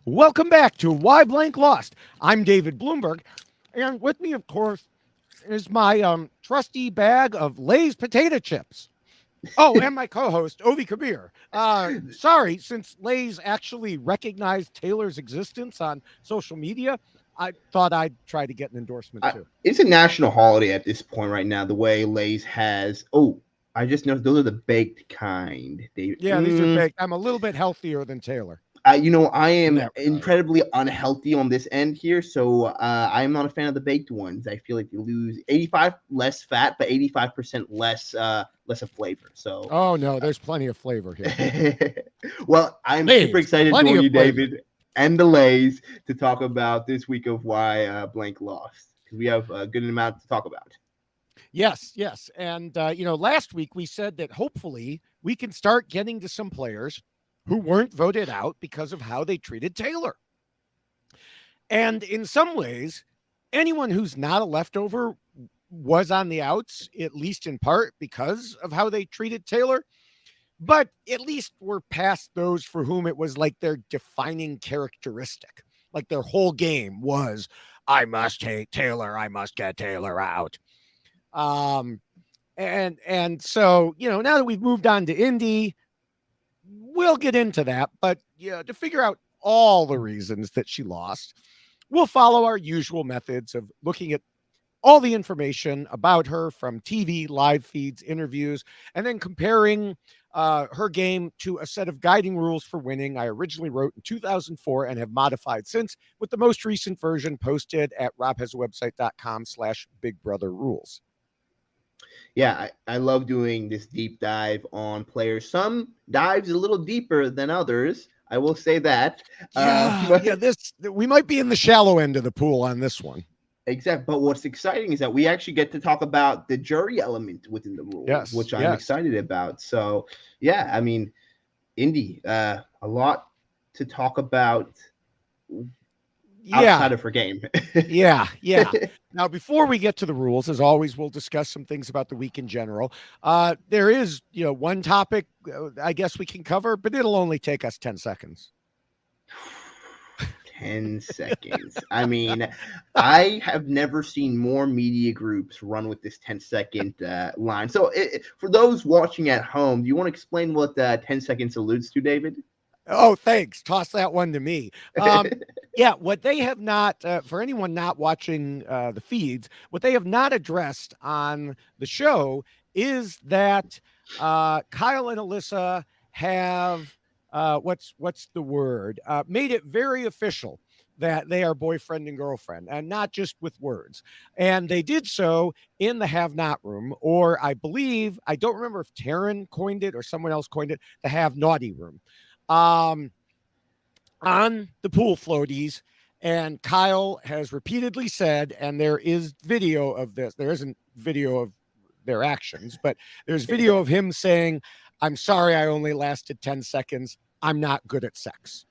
Welcome back to Why Blank Lost. I'm David Bloomberg, and with me, of course, is my trusty bag of Lay's potato chips. Oh, and my co-host, Ovi Kabir. Sorry, since Lay's actually recognized Taylor's existence on social media, I thought I'd try to get an endorsement too. It's a national holiday at this point right now. The way Lay's has. Oh, I just noticed those are the baked kind. Yeah, these are baked. I'm a little bit healthier than Taylor. I am incredibly unhealthy on this end here, so I'm not a fan of the baked ones. I feel like you lose 85 less fat, but 85% less of flavor. So, oh no, there's plenty of flavor here. Well, I'm super excited to join you, David, and the Lays to talk about this week of why Blank lost, because we have a good amount to talk about. Yes. And, last week we said that hopefully we can start getting to some players who weren't voted out because of how they treated Taylor. And in some ways, anyone who's not a leftover was on the outs, at least in part because of how they treated Taylor. But at least we're past those for whom it was like their defining characteristic. Like their whole game was, I must hate Taylor. I must get Taylor out. And so, now that we've moved on to Indy, we'll get into that. But to figure out all the reasons that she lost, we'll follow our usual methods of looking at all the information about her from TV, live feeds, interviews, and then comparing her game to a set of guiding rules for winning I originally wrote in 2004 and have modified since, with the most recent version posted at robhasawebsite.com/bigbrotherrules. Yeah, I love doing this deep dive on players. Some dives a little deeper than others. I will say that. We might be in the shallow end of the pool on this one. Exactly. But what's exciting is that we actually get to talk about the jury element within the rules, which I'm excited about. So, yeah, I mean, Indy, a lot to talk about outside of her game. Yeah. Now, before we get to the rules, as always, we'll discuss some things about the week in general. There is, one topic I guess we can cover, but it'll only take us 10 seconds. 10 seconds. I mean, I have never seen more media groups run with this 10-second line. So for those watching at home, do you want to explain what 10 seconds alludes to, David? Oh, thanks. Toss that one to me. What they have not, for anyone not watching the feeds, what they have not addressed on the show is that Kyle and Alyssa have, what's the word? Made it very official that they are boyfriend and girlfriend, and not just with words. And they did so in the have not room, or I believe, I don't remember if Taryn coined it or someone else coined it, the have naughty room. On the pool floaties, and Kyle has repeatedly said, and there is video of this, there isn't video of their actions, but there's video of him saying, I'm sorry I only lasted 10 seconds. I'm not good at sex.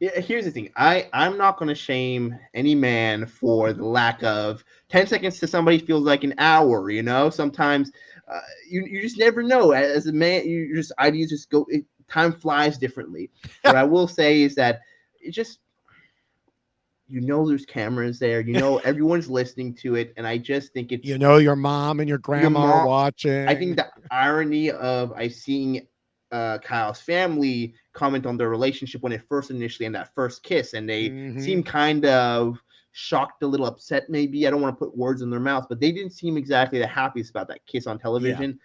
Yeah, here's the thing. I'm not going to shame any man for the lack of 10 seconds to somebody feels like an hour, Sometimes you just never know. As a man, ideas just go, time flies differently. What I will say is that it just, there's cameras there, everyone's listening to it. And I just think it's, your mom and your grandma are watching. I think the irony of seeing Kyle's family comment on their relationship when it first initially in that first kiss, and they seem kind of shocked, a little upset, maybe. I don't want to put words in their mouth, but they didn't seem exactly the happiest about that kiss on television. Yeah.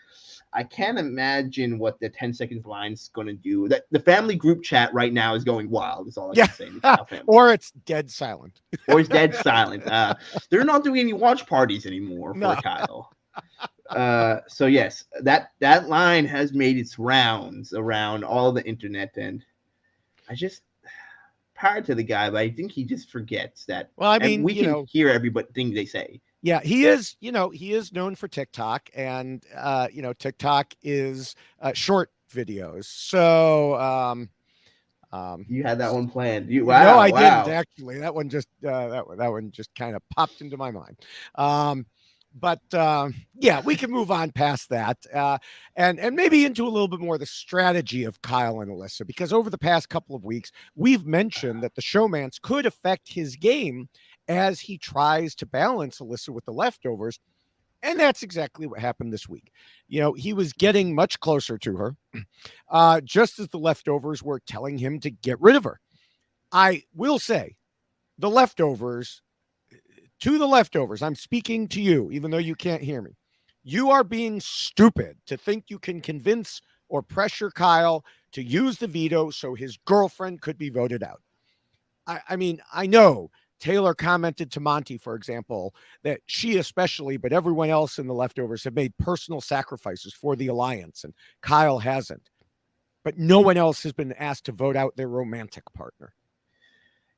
I can't imagine what the 10 seconds line is going to do. That the family group chat right now is going wild. Is all I can say. Or it's dead silent. They're not doing any watch parties anymore for Kyle. So yes, that line has made its rounds around all the internet, and I just power to the guy, but I think he just forgets that. Well, I mean, we can hear everything they say. Yeah, he is known for TikTok, and TikTok is short videos. So you had that one planned. No, I didn't actually. That one just kind of popped into my mind. But yeah, we can move on past that, and maybe into a little bit more the strategy of Kyle and Alyssa, because over the past couple of weeks, we've mentioned that the showmance could affect his game as he tries to balance Alyssa with the leftovers. And that's exactly what happened this week. He was getting much closer to her, just as the leftovers were telling him to get rid of her. I will say, the leftovers, to the leftovers, I'm speaking to you, even though you can't hear me. You are being stupid to think you can convince or pressure Kyle to use the veto so his girlfriend could be voted out. I mean, I know Taylor commented to Monty, for example, that she especially, but everyone else in the leftovers have made personal sacrifices for the alliance, and Kyle hasn't. But no one else has been asked to vote out their romantic partner.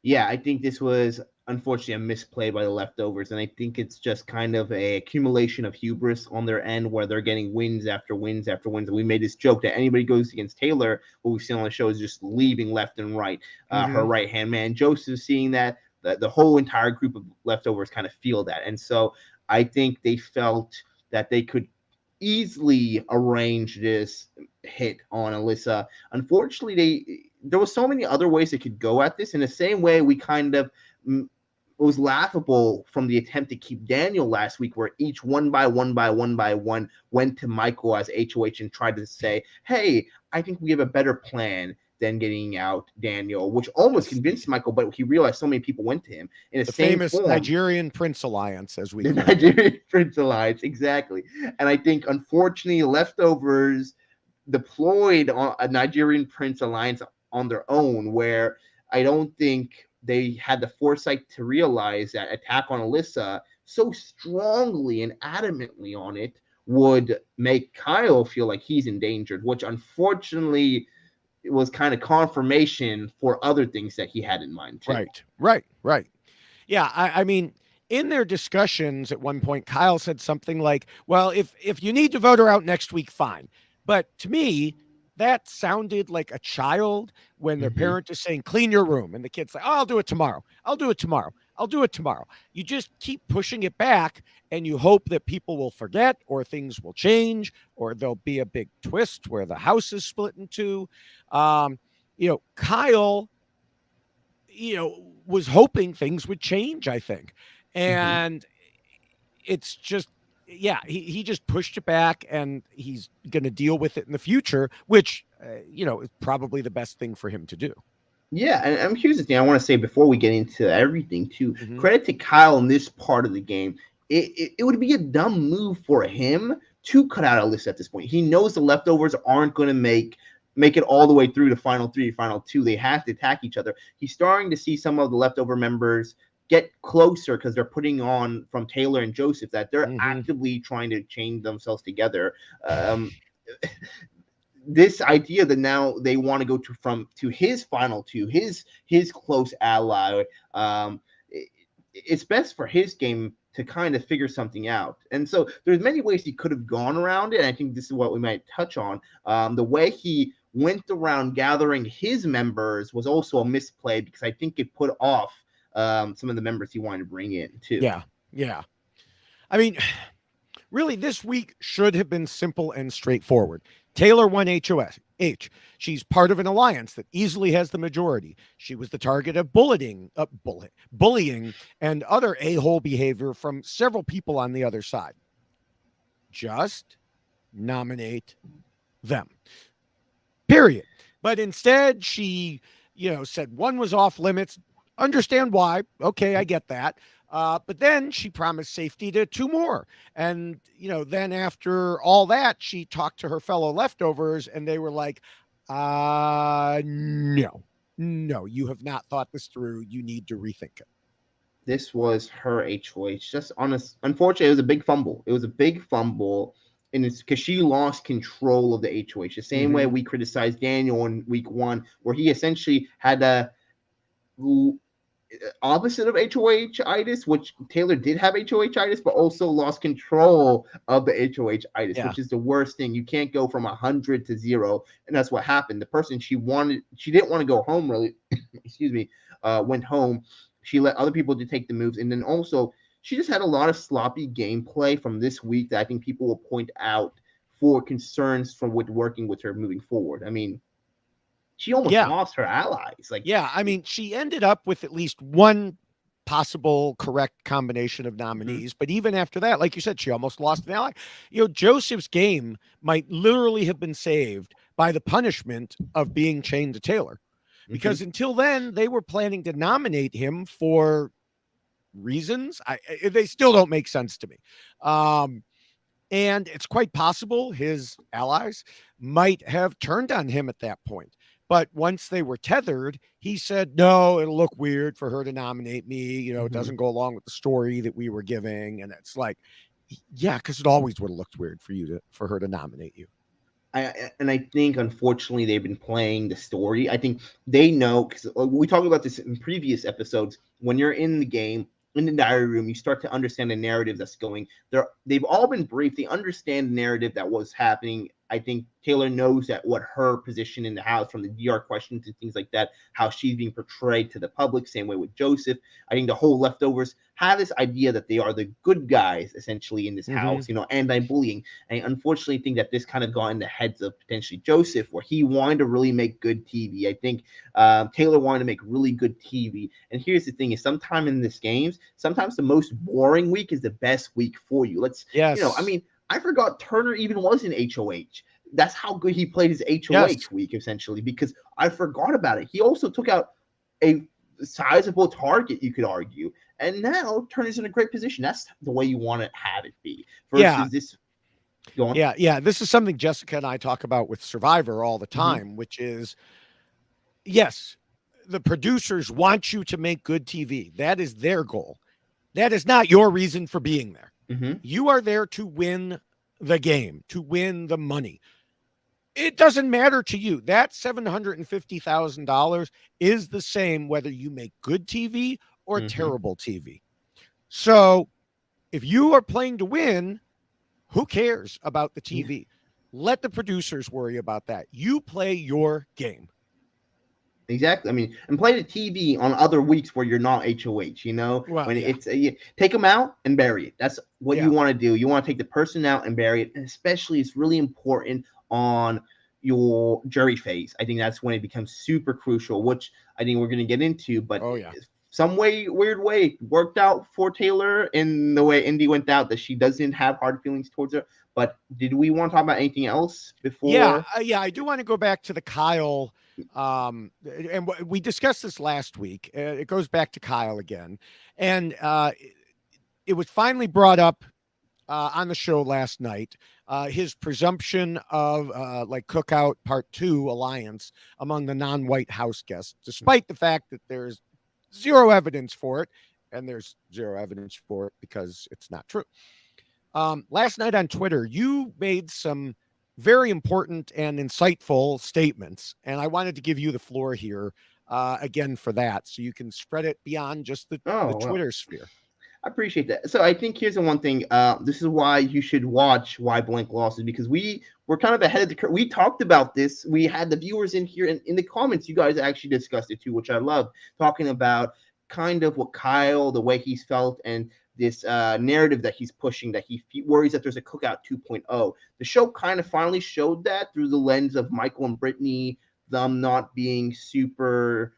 Yeah, I think this was unfortunately a misplay by the leftovers, and I think it's just kind of a accumulation of hubris on their end where they're getting wins after wins after wins. And we made this joke that anybody goes against Taylor, what we've seen on the show is just leaving left and right. Her right hand man Joseph seeing that, the whole entire group of leftovers kind of feel that, and so I think they felt that they could easily arrange this hit on Alyssa. Unfortunately, there was so many other ways they could go at this. In the same way, we kind of it was laughable from the attempt to keep Daniel last week, where each one by one went to Michael as HOH and tried to say, "Hey, I think we have a better plan than getting out Daniel," which almost convinced Michael, but he realized so many people went to him in the same famous form. Nigerian Prince Alliance, as we call The Nigerian Prince Alliance, exactly. And I think, unfortunately, leftovers deployed a Nigerian Prince Alliance on their own, where I don't think they had the foresight to realize that attack on Alyssa so strongly and adamantly on it would make Kyle feel like he's endangered, which unfortunately it was kind of confirmation for other things that he had in mind too. Right. Yeah, I mean, in their discussions at one point, Kyle said something like, "Well, if you need to vote her out next week, fine." But to me, that sounded like a child when their parent is saying, "Clean your room," and the kid's like, "Oh, I'll do it tomorrow. I'll do it tomorrow. I'll do it tomorrow." You just keep pushing it back, and you hope that people will forget, or things will change, or there'll be a big twist where the house is split in two. Kyle was hoping things would change, I think. And it's just, yeah, he just pushed it back, and he's going to deal with it in the future, which, is probably the best thing for him to do. Yeah, and here's the thing I want to say before we get into everything too. Credit to Kyle in this part of the game. It would be a dumb move for him to cut out Alyssa at this point. He knows the leftovers aren't going to make it all the way through to final 3, final 2. They have to attack each other. He's starting to see some of the leftover members get closer because they're putting on from Taylor and Joseph that they're actively trying to chain themselves together. This idea that now they want to go to his final 2, his close ally, it's best for his game to kind of figure something out. And so there's many ways he could have gone around it, and I think this is what we might touch on. The way he went around gathering his members was also a misplay, because I think it put off some of the members he wanted to bring in too. Yeah. I mean, really, this week should have been simple and straightforward. Taylor won HOH. She's part of an alliance that easily has the majority. She was the target of bullying and other a-hole behavior from several people on the other side. Just nominate them. Period. But instead, she, said one was off limits. Understand why. Okay, I get that. But then she promised safety to 2 more. And, then after all that, she talked to her fellow leftovers, and they were like, no, you have not thought this through. You need to rethink it. This was her HOH. Just honest. Unfortunately, it was a big fumble. And it's because she lost control of the HOH. The same way we criticized Daniel in week 1, where he essentially had a opposite of HOH-itis, which Taylor did have HOH-itis, but also lost control of the HOH-itis, which is the worst thing. You can't go from 100 to 0, and that's what happened. The person she didn't want to go home, really, went home. She let other people to take the moves, and then also she just had a lot of sloppy gameplay from this week that I think people will point out for concerns from with working with her moving forward. I mean, she almost Yeah. lost her allies. Like, Yeah. I mean, she ended up with at least one possible correct combination of nominees. But even after that, like you said, she almost lost an ally. Joseph's game might literally have been saved by the punishment of being chained to Taylor. Because until then, they were planning to nominate him for reasons. They still don't make sense to me. And it's quite possible his allies might have turned on him at that point. But once they were tethered, he said, no, it'll look weird for her to nominate me. It doesn't go along with the story that we were giving. And it's like, yeah, because it always would have looked weird for her to nominate you. I think, unfortunately, they've been playing the story. I think they know, because we talked about this in previous episodes. When you're in the game, in the diary room, you start to understand the narrative that's going there. They've all been briefed. They understand the narrative that was happening. I think Taylor knows that what her position in the house, from the DR questions and things like that, how she's being portrayed to the public. Same way with Joseph. I think the whole leftovers have this idea that they are the good guys essentially in this house, anti-bullying. And I unfortunately think that this kind of got in the heads of potentially Joseph, where he wanted to really make good TV. I think Taylor wanted to make really good TV. And here's the thing: is sometimes in this games, sometimes the most boring week is the best week for you. I forgot Turner even was in HOH. That's how good he played his HOH week, essentially, because I forgot about it. He also took out a sizable target, you could argue. And now Turner's in a great position. That's the way you want to have it be. Versus this. Go on. Yeah. This is something Jessica and I talk about with Survivor all the time, which is, yes, the producers want you to make good TV. That is their goal. That is not your reason for being there. You are there to win the game, to win the money. It doesn't matter to you. That $750,000 is the same whether you make good TV or terrible TV. So if you are playing to win, who cares about the TV? Let the producers worry about that. You play your game. Exactly. I mean, and play the TV on other weeks where you're not HOH, it's take them out and bury it. That's what you want to do. You want to take the person out and bury it. And especially it's really important on your jury phase. I think that's when it becomes super crucial, which I think we're going to get into, but some weird way worked out for Taylor in the way Indy went out, that she doesn't have hard feelings towards her. But did we want to talk about anything else before? I do want to go back to the Kyle. And we discussed this last week. It goes back to Kyle again. And it was finally brought up on the show last night, his presumption of like Cookout Part 2 alliance among the non-white house guests, despite the fact that there's zero evidence for it, and there's zero evidence for it because it's not true. Last night on Twitter, you made some very important and insightful statements, and I wanted to give you the floor here again for that, so you can spread it beyond just the Twitter sphere. I appreciate that. So I think here's the one thing. This is why you should watch Why Blank Lost, is because we were kind of ahead of the curve. We talked about this. We had the viewers in here, and in the comments, you guys actually discussed it too, which I love, talking about kind of what Kyle, the way he's felt, and this narrative that he's pushing, that he worries that there's a Cookout 2.0. The show kind of finally showed that through the lens of Michael and Brittany, them not being super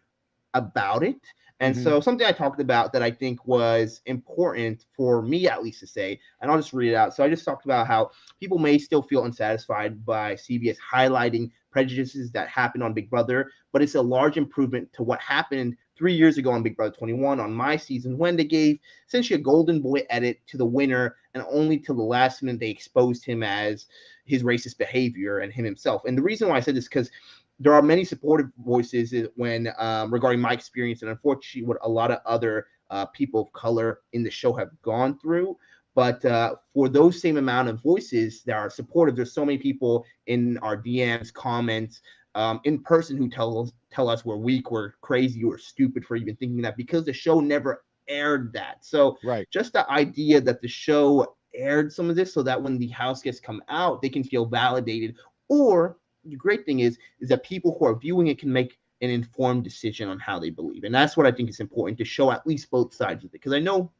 about it. And so something I talked about that I think was important for me, at least, to say, and I'll just read it out. So I just talked about how people may still feel unsatisfied by CBS highlighting prejudices that happened on Big Brother, but it's a large improvement to what happened 3 years ago on Big Brother 21 on my season, when they gave essentially a golden boy edit to the winner, and only till the last minute they exposed him as his racist behavior and him himself. And the reason why I said this is because there are many supportive voices when regarding my experience, and unfortunately what a lot of other people of color in the show have gone through. But for those same amount of voices that are supportive, there's so many people in our DMs, comments, in person, who tell us we're weak, we're crazy, we're stupid for even thinking that, because the show never aired that. So just the idea that the show aired some of this so that when the house guests come out, they can feel validated. Or the great thing is that people who are viewing it can make an informed decision on how they believe. And that's what I think is important, to show at least both sides of it. Because I know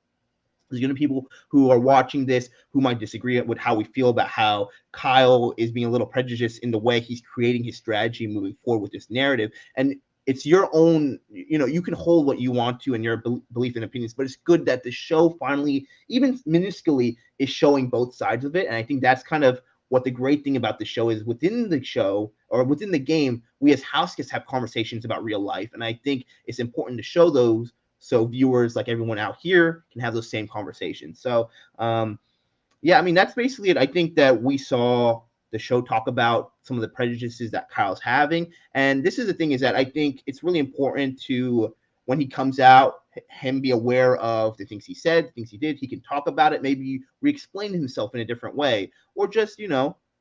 There's going to be people who are watching this who might disagree with how we feel about how Kyle is being a little prejudiced in the way he's creating his strategy moving forward with this narrative. And it's your own, you can hold what you want to in your belief and opinions, but it's good that the show finally, even minusculely, is showing both sides of it. And I think that's kind of what the great thing about the show is. Within the show or within the game, we as house guests have conversations about real life. And I think it's important to show those so viewers like everyone out here can have those same conversations. So, yeah, I mean, that's basically it. I think that we saw the show talk about some of the prejudices that Kyle's having. And this is the thing, is that I think it's really important to, when he comes out, him be aware of the things he said, the things he did. He can talk about it, maybe re-explain himself in a different way, or just,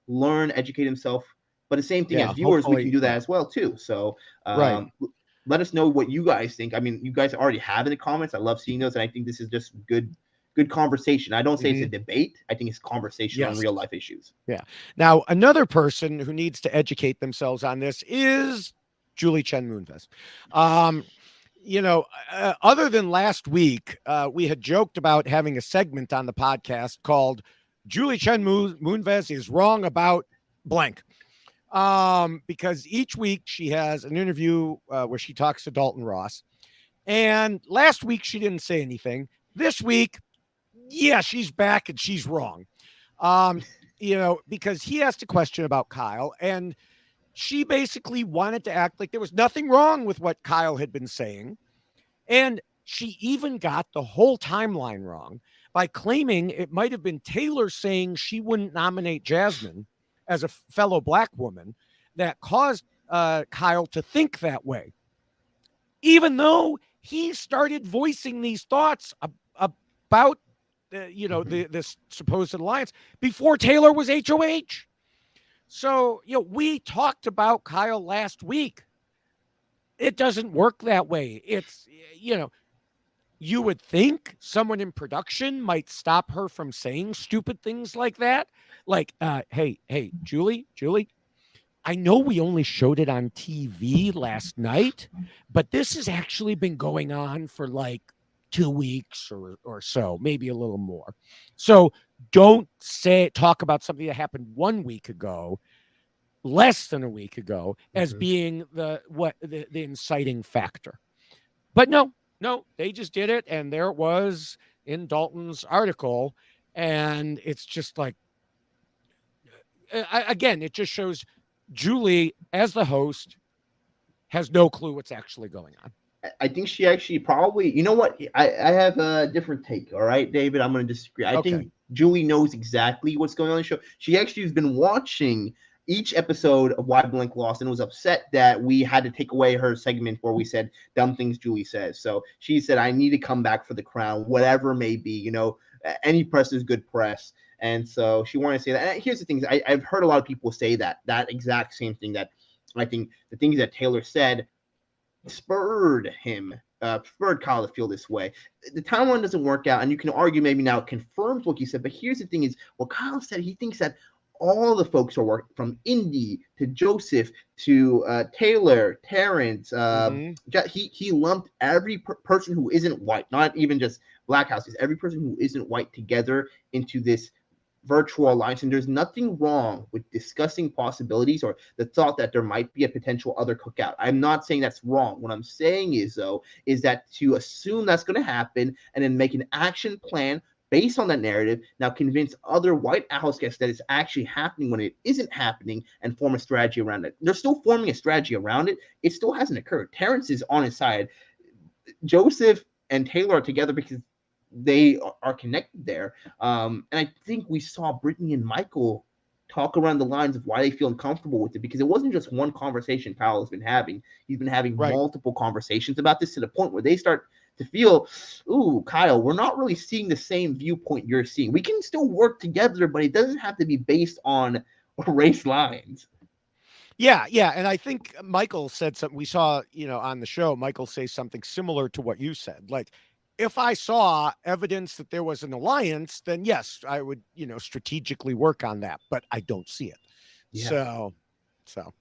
learn, educate himself. But the same thing, as viewers, we can do that as well, too. So, let us know what you guys think. I mean, you guys already have in the comments. I love seeing those. And I think this is just good conversation. I don't say it's a debate. I think it's conversation on real life issues. Yeah. Now, another person who needs to educate themselves on this is Julie Chen Moonves. Other than last week, we had joked about having a segment on the podcast called Julie Chen Moonves is wrong about blank. Because each week she has an interview where she talks to Dalton Ross. And last week she didn't say anything. This week, yeah, she's back and she's wrong. Because he asked a question about Kyle, and she basically wanted to act like there was nothing wrong with what Kyle had been saying. And she even got the whole timeline wrong by claiming it might have been Taylor saying she wouldn't nominate Jasmine as a fellow black woman that caused Kyle to think that way, even though he started voicing these thoughts about this supposed alliance before Taylor was HOH. So, we talked about Kyle last week. It doesn't work that way. It's, you would think someone in production might stop her from saying stupid things like that. Like, hey, Julie, I know we only showed it on TV last night, but this has actually been going on for like 2 weeks or so, maybe a little more. So don't talk about something that happened 1 week ago, less than a week ago, as being the inciting factor. But no, they just did it, and there it was in Dalton's article, and it's just like, again, it just shows Julie, as the host, has no clue what's actually going on. I think she actually probably, you know what? I have a different take. All right, David, I'm going to disagree. I think Julie knows exactly what's going on in the show. She actually has been watching each episode of Why Blank Lost and was upset that we had to take away her segment where we said dumb things Julie says. So she said, I need to come back for the crown, whatever may be. Any press is good press. And so she wanted to say that. And here's the thing. I've heard a lot of people say that exact same thing, that I think the things that Taylor said spurred Kyle to feel this way. The timeline doesn't work out, and you can argue maybe now it confirms what you said. But here's the thing is, what Kyle said, he thinks that all the folks who are working, from Indy to Joseph to Taylor, Terrence, he lumped every person who isn't white, not even just black houses, every person who isn't white together into this virtual alliance. And there's nothing wrong with discussing possibilities or the thought that there might be a potential other cookout. I'm not saying that's wrong. What I'm saying is that to assume that's going to happen and then make an action plan based on that narrative, now convince other white house guests that it's actually happening when it isn't happening, and form a strategy around it. They're still forming a strategy around it. It still hasn't occurred. Terrence is on his side. Joseph and Taylor are together because they are connected there. And I think we saw Brittany and Michael talk around the lines of why they feel uncomfortable with it, because it wasn't just one conversation Kyle has been having. He's been having multiple conversations about this, to the point where they start to feel, ooh, Kyle, we're not really seeing the same viewpoint you're seeing. We can still work together, but it doesn't have to be based on race lines. Yeah. And I think Michael said something. We saw, on the show, Michael say something similar to what you said. Like, if I saw evidence that there was an alliance, then yes, I would, strategically work on that, but I don't see it. Yeah. So,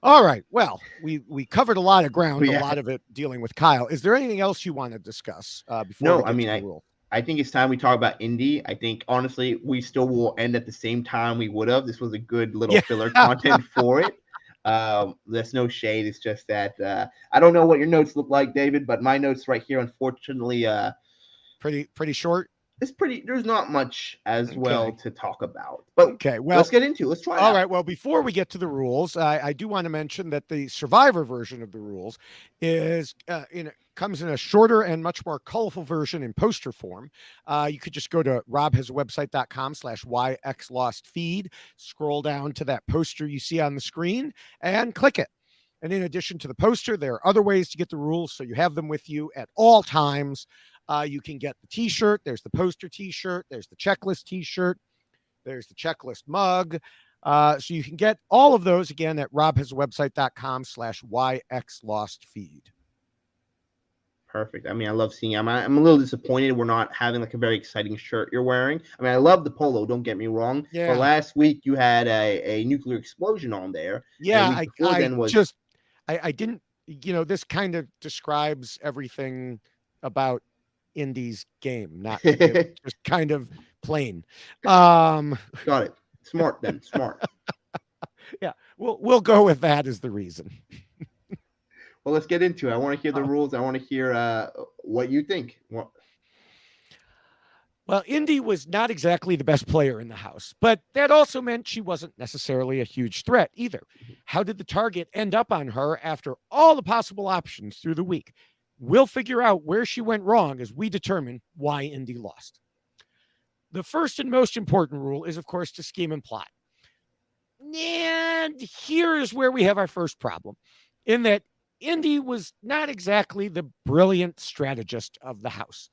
all right. Well, we covered a lot of ground, a lot of it dealing with Kyle. Is there anything else you want to discuss before we get to the rule? I think it's time we talk about Indy. I think honestly, we still will end at the same time we would have. This was a good little Yeah. filler content for it. There's no shade. It's just that I don't know what your notes look like, David, but my notes right here, unfortunately, pretty short. it's pretty. There's not much as well Okay. to talk about, but Okay. Well, let's get into it. Let's try it all out. right. Well, before we get to the rules, I do want to mention that the Survivor version of the rules is comes in a shorter and much more colorful version in poster form. You could just go to robhasawebsite.com/yxlostfeed, scroll down to that poster you see on the screen, and click it. And in addition to the poster, there are other ways to get the rules, so you have them with you at all times. You can get the T-shirt. There's the poster T-shirt. There's the checklist T-shirt. There's the checklist mug. So you can get all of those again at robhasawebsite.com/yxlostfeed. Perfect. I mean, I love seeing. I'm a little disappointed we're not having like a very exciting shirt you're wearing. I mean, I love the polo. Don't get me wrong. Yeah. But last week you had a nuclear explosion on there. Yeah. And the week before then was I didn't. This kind of describes everything about Indy's game. Not to get, just kind of plain. Got it. Smart then. Smart. Yeah. We'll go with that as the reason. Well, let's get into it. I want to hear the rules. I want to hear what you think. Well, Indy was not exactly the best player in the house, but that also meant she wasn't necessarily a huge threat either. How did the target end up on her after all the possible options through the week? We'll figure out where she went wrong as we determine why Indy lost. The first and most important rule is, of course, to scheme and plot. And here is where we have our first problem, in that Indy was not exactly the brilliant strategist of the house.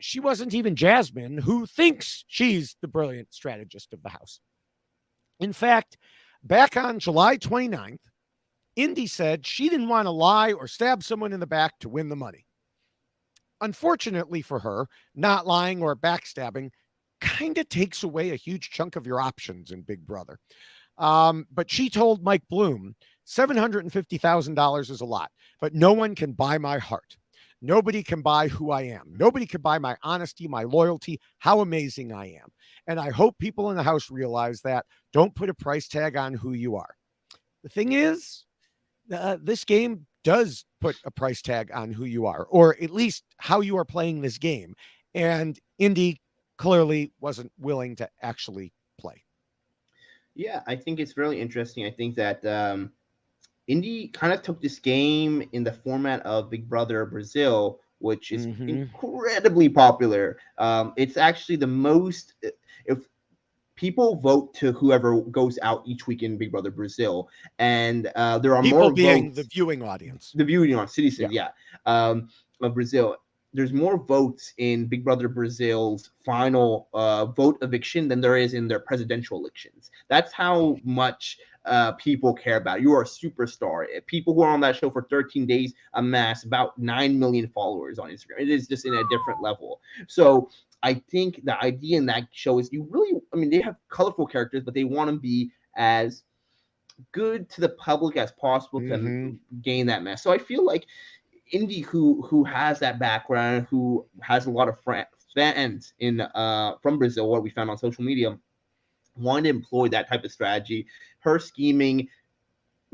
She wasn't even Jasmine, who thinks she's the brilliant strategist of the house. In fact, back on July 29th, Indy said she didn't want to lie or stab someone in the back to win the money. Unfortunately for her, not lying or backstabbing kind of takes away a huge chunk of your options in Big Brother. But she told Mike Bloom, $750,000 is a lot, but no one can buy my heart. Nobody can buy who I am. Nobody can buy my honesty, my loyalty, how amazing I am. And I hope people in the house realize that. Don't put a price tag on who you are. The thing is, this game does put a price tag on who you are, or at least how you are playing this game. And Indy clearly wasn't willing to actually play. Yeah, I think it's really interesting. I think that Indy kind of took this game in the format of Big Brother Brazil, which is incredibly popular. It's actually the most, if people vote to whoever goes out each week in Big Brother Brazil, and there are people more being votes, the viewing audience, citizens, of Brazil. There's more votes in Big Brother Brazil's final vote eviction than there is in their presidential elections. That's how much people care about. You are a superstar. People who are on that show for 13 days amass about 9 million followers on Instagram. It is just in a different level. So I think the idea in that show is they have colorful characters, but they want to be as good to the public as possible to gain that mass. So I feel like Indy, who has that background, who has a lot of fans in from Brazil, what we found on social media, wanted to employ that type of strategy. Her scheming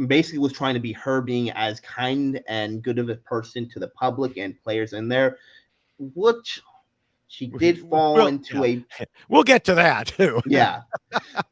basically was trying to be her being as kind and good of a person to the public and players in there, which she did fall into a. We'll get to that too. Yeah.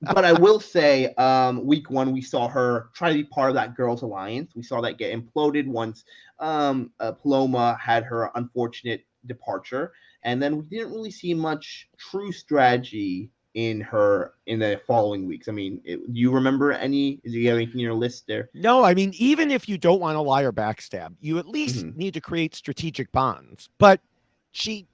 But I will say, week one, we saw her try to be part of that girls' alliance. We saw that get imploded once Paloma had her unfortunate departure. And then we didn't really see much true strategy in the following weeks. I mean, do you remember any? Do you have anything in your list there? No, I mean, even if you don't want to lie or backstab, you at least need to create strategic bonds. But she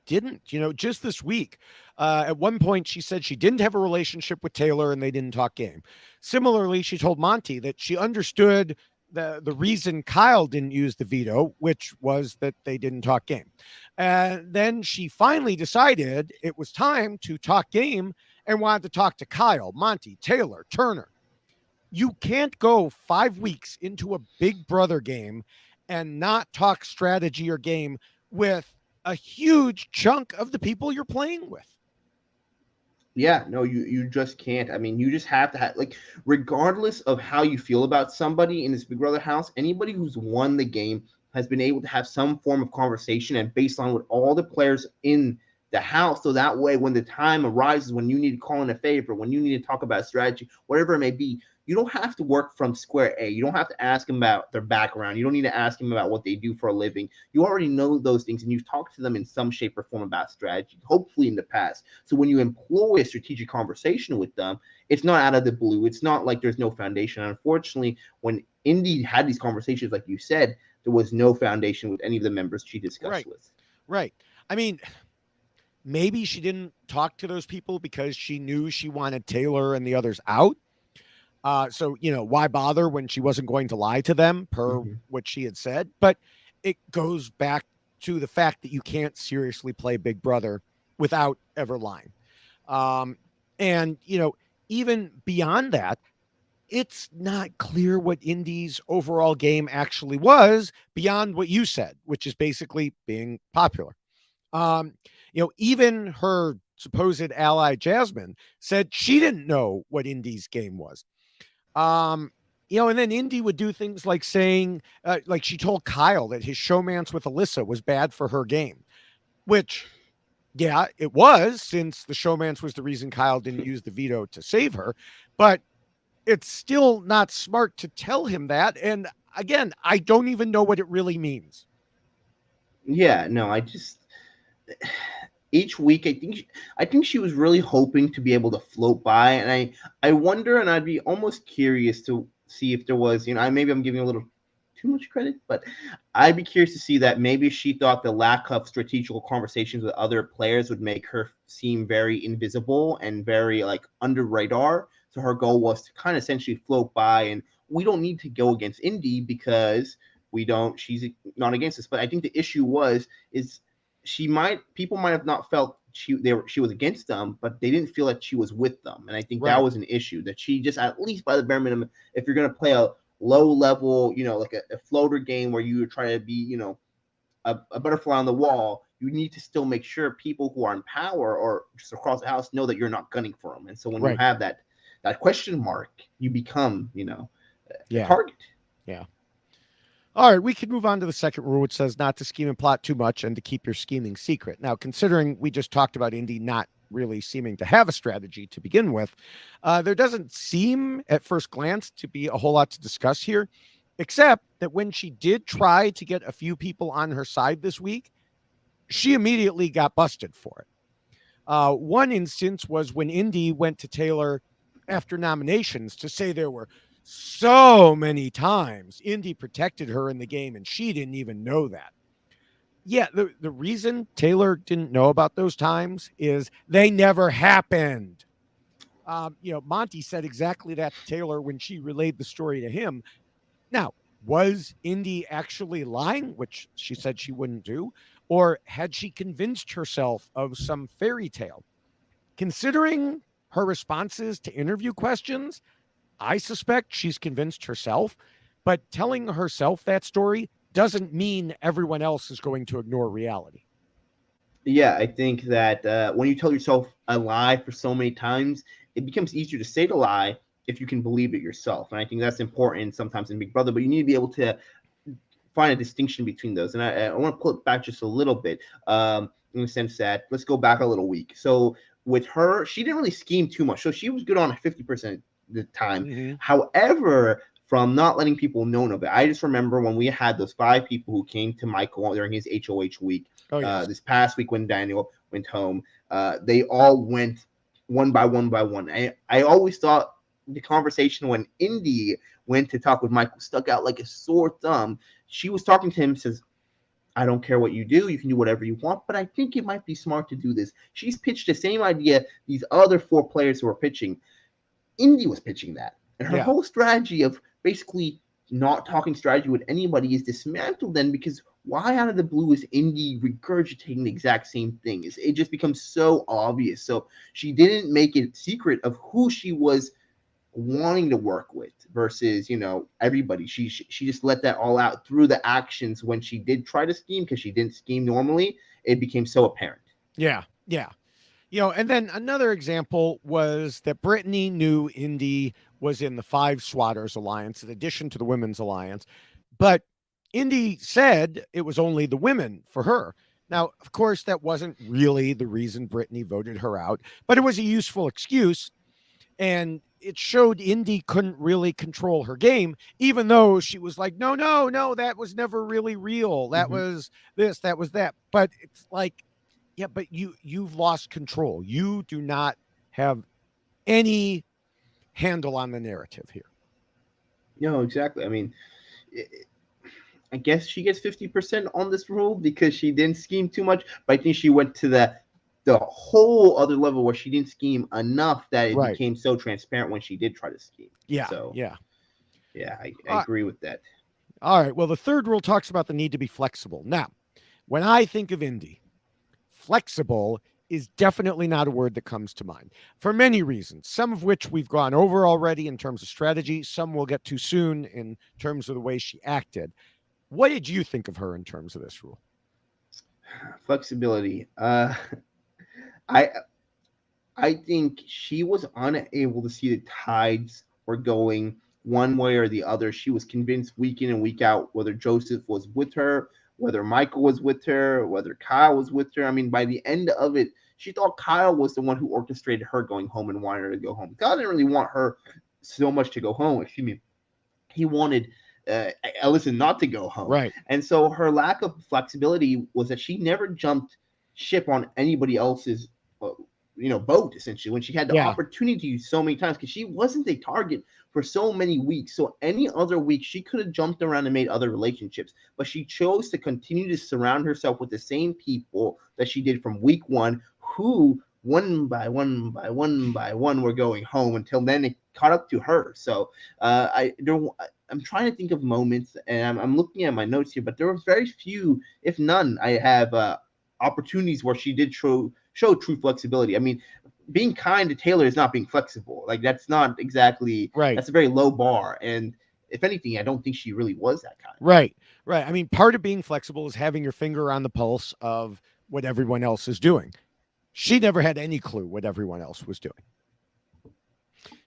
didn't, just this week. At one point, she said she didn't have a relationship with Taylor and they didn't talk game. Similarly, she told Monty that she understood the reason Kyle didn't use the veto, which was that they didn't talk game. And then she finally decided it was time to talk game and wanted to talk to Kyle, Monty, Taylor, Turner. You can't go 5 weeks into a Big Brother game and not talk strategy or game with a huge chunk of the people you're playing with. Yeah, no, you just can't. I mean, you just have to have, like, regardless of how you feel about somebody in this Big Brother house, anybody who's won the game has been able to have some form of conversation and based on what all the players in the house. So that way, when the time arises, when you need to call in a favor, when you need to talk about strategy, whatever it may be, you don't have to work from square A. You don't have to ask them about their background. You don't need to ask them about what they do for a living. You already know those things, and you've talked to them in some shape or form about strategy, hopefully in the past. So when you employ a strategic conversation with them, it's not out of the blue. It's not like there's no foundation. Unfortunately, when Indy had these conversations, like you said, there was no foundation with any of the members she discussed with. Right. I mean, maybe she didn't talk to those people because she knew she wanted Taylor and the others out. So, why bother when she wasn't going to lie to them per what she had said? But it goes back to the fact that you can't seriously play Big Brother without ever lying. And, even beyond that, it's not clear what Indy's overall game actually was beyond what you said, which is basically being popular. Even her supposed ally Jasmine said she didn't know what Indy's game was. And then Indy would do things like saying, like she told Kyle that his showmance with Alyssa was bad for her game, which, yeah, it was, since the showmance was the reason Kyle didn't use the veto to save her. But it's still not smart to tell him that. And again, I don't even know what it really means. Yeah, no, each week I think she was really hoping to be able to float by, and I wonder, and I'd be almost curious to see if there was, maybe I'm giving a little too much credit, but I'd be curious to see that maybe she thought the lack of strategical conversations with other players would make her seem very invisible and very like under radar. So her goal was to kind of essentially float by, and we don't need to go against Indy because she's not against us. But I think the issue is people might have not felt she was against them, but they didn't feel that she was with them. And I think that was an issue, that she just, at least by the bare minimum, if you're going to play a low level, like a floater game where you try to be, a butterfly on the wall, you need to still make sure people who are in power or just across the house know that you're not gunning for them. And so when you have that question mark, you become, a target. Yeah. All right, we can move on to the second rule, which says not to scheme and plot too much and to keep your scheming secret. Now, considering we just talked about Indy not really seeming to have a strategy to begin with, there doesn't seem at first glance to be a whole lot to discuss here, except that when she did try to get a few people on her side this week, she immediately got busted for it. One instance was when Indy went to Taylor after nominations to say there were so many times Indy protected her in the game, and she didn't even know that. Yeah, the reason Taylor didn't know about those times is they never happened. Monty said exactly that to Taylor when she relayed the story to him. Now, was Indy actually lying, which she said she wouldn't do, or had she convinced herself of some fairy tale? Considering her responses to interview questions, I suspect she's convinced herself, but telling herself that story doesn't mean everyone else is going to ignore reality. Yeah, I think that when you tell yourself a lie for so many times, it becomes easier to say the lie if you can believe it yourself. And I think that's important sometimes in Big Brother, but you need to be able to find a distinction between those. And I want to pull it back just a little bit, in the sense that, let's go back a little week. So with her, she didn't really scheme too much. So she was good on 50% the time. Mm-hmm. However, from not letting people know of it, I just remember when we had those 5 people who came to Michael during his HOH week. This past week when Daniel went home, they all went one by one by one. I always thought the conversation when Indy went to talk with Michael stuck out like a sore thumb. She was talking to him, says, I don't care what you do. You can do whatever you want, but I think it might be smart to do this. She's pitched the same idea these other 4 players who are pitching. Indy was pitching that. And her whole strategy of basically not talking strategy with anybody is dismantled then, because why out of the blue is Indy regurgitating the exact same thing? It just becomes so obvious. So she didn't make it secret of who she was wanting to work with versus, everybody. She just let that all out through the actions when she did try to scheme, because she didn't scheme normally. it became so apparent. Yeah. Yeah. And then another example was that Brittany knew Indy was in the Five Swatters Alliance in addition to the Women's Alliance, but Indy said it was only the women for her. Now, of course, that wasn't really the reason Brittany voted her out, but it was a useful excuse. And it showed Indy couldn't really control her game, even though she was like, no, no, no, that was never really real. That was this, that was that. But it's like, yeah, but you've lost control. You do not have any handle on the narrative here. No, exactly. I mean, I guess she gets 50% on this rule because she didn't scheme too much, but I think she went to the whole other level where she didn't scheme enough that it became so transparent when she did try to scheme. Yeah. So yeah, I agree with that. All right. Well, the third rule talks about the need to be flexible. Now, when I think of Indy, flexible is definitely not a word that comes to mind for many reasons, some of which we've gone over already in terms of strategy. Some we'll get to soon in terms of the way she acted. What did you think of her in terms of this rule? Flexibility. I think she was unable to see the tides were going one way or the other. She was convinced week in and week out whether Joseph was with her, whether Michael was with her, whether Kyle was with her. I mean, by the end of it, she thought Kyle was the one who orchestrated her going home and wanted her to go home. Kyle didn't really want her so much to go home. Excuse me. He wanted Ellison not to go home. Right. And so her lack of flexibility was that she never jumped ship on anybody else's boat, essentially, when she had the opportunity so many times, because she wasn't a target for so many weeks. So any other week she could have jumped around and made other relationships, but she chose to continue to surround herself with the same people that she did from week one, who one by one were going home until then it caught up to her. So I'm trying to think of moments, and I'm looking at my notes here, but there were very few, if none, I have opportunities where she did show true flexibility. I mean, being kind to Taylor is not being flexible. Like, that's not exactly right. That's a very low bar. And if anything, I don't think she really was that kind. Right. I mean, part of being flexible is having your finger on the pulse of what everyone else is doing. She never had any clue what everyone else was doing.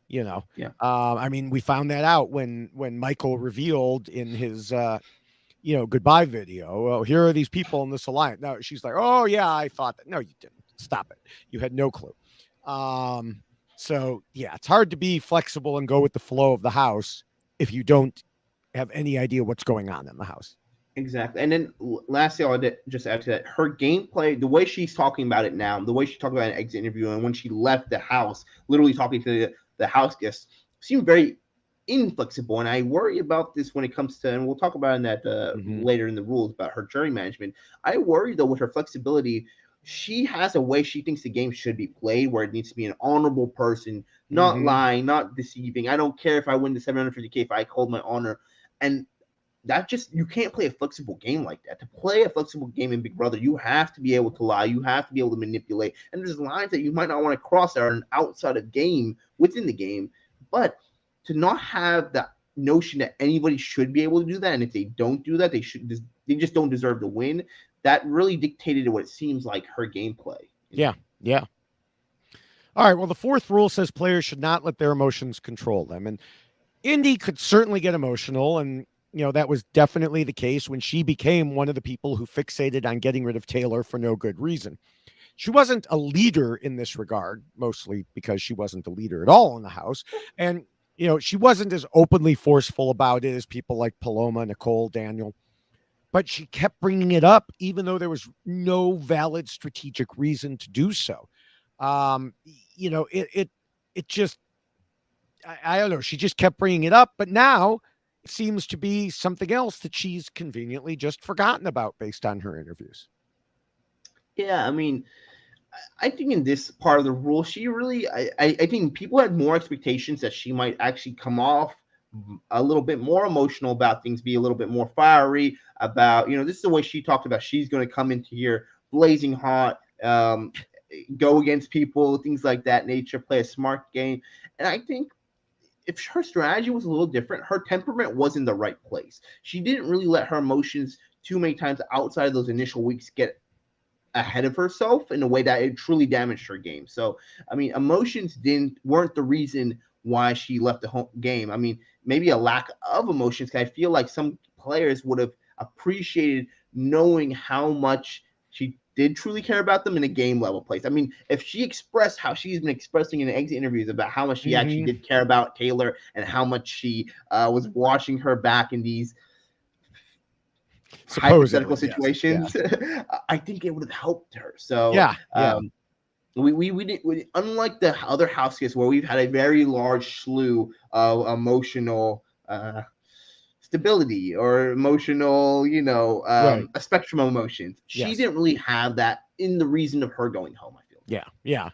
Yeah. I mean, we found that out when Michael revealed in his goodbye video, oh, here are these people in this alliance. No, she's like, oh yeah, I thought that. No, you didn't. Stop it. You had no clue. So yeah, it's hard to be flexible and go with the flow of the house if you don't have any idea what's going on in the house. Exactly. And then lastly, I'll just add to that, her gameplay, the way she's talking about it now, the way she talked about an exit interview, and when she left the house, literally talking to the house guests, seemed very inflexible. And I worry about this when it comes to, and we'll talk about in that later in the rules about her jury management. I worry though with her flexibility, she has a way she thinks the game should be played, where it needs to be an honorable person, not lying, not deceiving. I don't care if I win the 750K if I hold my honor. And that just, you can't play a flexible game like that. To play a flexible game in Big Brother, you have to be able to lie. You have to be able to manipulate. And there's lines that you might not want to cross that are outside of game, within the game. But to not have that notion that anybody should be able to do that, and if they don't do that, they just don't deserve to win. That really dictated what it seems like her gameplay. Yeah. All right. Well, the fourth rule says players should not let their emotions control them. And Indy could certainly get emotional, and that was definitely the case when she became one of the people who fixated on getting rid of Taylor for no good reason. She wasn't a leader in this regard, mostly because she wasn't a leader at all in the house. And, she wasn't as openly forceful about it as people like Paloma, Nicole, Daniel. But she kept bringing it up, even though there was no valid strategic reason to do so. It just, I don't know. She just kept bringing it up, but now it seems to be something else that she's conveniently just forgotten about based on her interviews. Yeah, I mean, I think in this part of the rule, she really, I think people had more expectations that she might actually come off a little bit more emotional about things, be a little bit more fiery about, this is the way she talked about she's going to come into here blazing hot, go against people, things like that nature, play a smart game. And I think if her strategy was a little different, her temperament was in the right place. She didn't really let her emotions too many times outside of those initial weeks get ahead of herself in a way that it truly damaged her game. So, I mean, emotions weren't the reason why she left the home game. I mean, maybe a lack of emotions. Cause I feel like some players would have appreciated knowing how much she did truly care about them in a game level place. I mean, if she expressed how she's been expressing in exit interviews about how much she actually did care about Taylor and how much she was watching her back in these hypothetical situations, yeah. I think it would have helped her. So, we unlike the other house guests where we've had a very large slew of emotional stability or emotional, a spectrum of emotions. She didn't really have that in the reason of her going home, I feel. Yeah.